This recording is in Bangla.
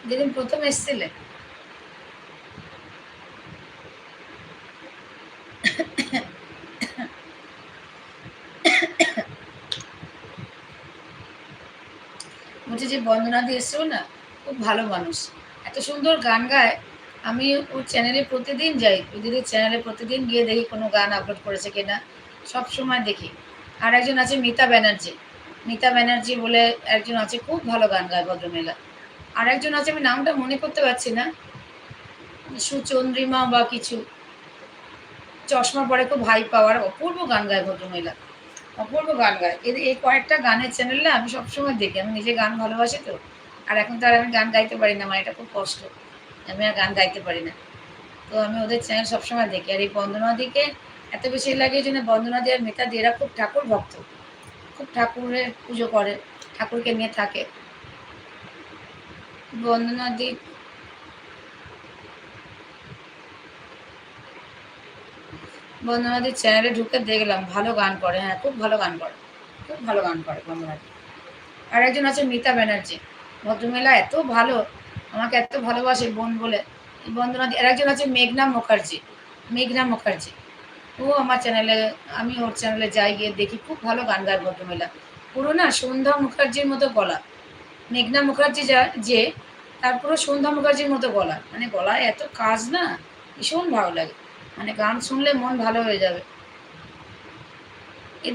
যেদিন প্রথম এসেছিলে। বলছি যে বন্দনাদি এসেছিল না, খুব ভালো মানুষ, এত সুন্দর গান গায়। আমি ওর চ্যানেলে প্রতিদিন যাই, ওই দিদির চ্যানেলে প্রতিদিন গিয়ে দেখি কোনো গান আপলোড করেছে কিনা, সব সময় দেখি। আর একজন আছে মিতা ব্যানার্জি, মিতা ব্যানার্জি বলে একজন আছে, খুব ভালো গান গায় ভদ্রমহিলা। আর একজন আছে, আমি নামটা মনে করতে পারছি না, সুচন্দ্রিমা বা কিছু, চশমা পরে, খুব হাই পাওয়ার, অপূর্ব গান গায় ভদ্রমহিলা, অপূর্ব গান গায়। এদের এই কয়েকটা গানের চ্যানেল না আমি সবসময় দেখি, আমি নিজে গান ভালোবাসি তো। আর এখন তো আর আমি গান গাইতে পারি না, আমার এটা খুব কষ্ট, আমি আর গান গাইতে পারি না। তো আমি ওদের চ্যানেল সবসময় দেখি। আর এই বন্দনাদিকে এত বেশি লাগে, এই জন্য বন্দনাদি আর মিতাদি এরা খুব ঠাকুর ভক্ত, খুব ঠাকুরের পুজো করে, ঠাকুরকে নিয়ে থাকে। বন্দনাদি বন্দনাদির চ্যানেলে ঢুকে দেখলাম, ভালো গান করে, হ্যাঁ খুব ভালো গান করে, খুব ভালো গান করে বন্দনাদি। আর একজন আছে মিতা ব্যানার্জি, ভদ্রমহিলা এত ভালো, আমাকে এত ভালোবাসে বোন বলে। বন্দনা, আর একজন আছে মেঘনা মুখার্জি, মেঘনা মুখার্জি, ও আমার চ্যানেলে, আমি ওর চ্যানেলে যাই, গিয়ে দেখি, খুব ভালো গান গায় ভদ্রমহিলা। পুরো না সন্ধ্যা মুখার্জির মতো গলা, মেঘনা মুখার্জি যা যে, তার পুরো সন্ধ্যা মুখার্জির মতো গলা, মানে গলায় এত কাজ না, ভীষণ ভালো লাগে, মানে গান শুনলে মন ভালো হয়ে যাবে।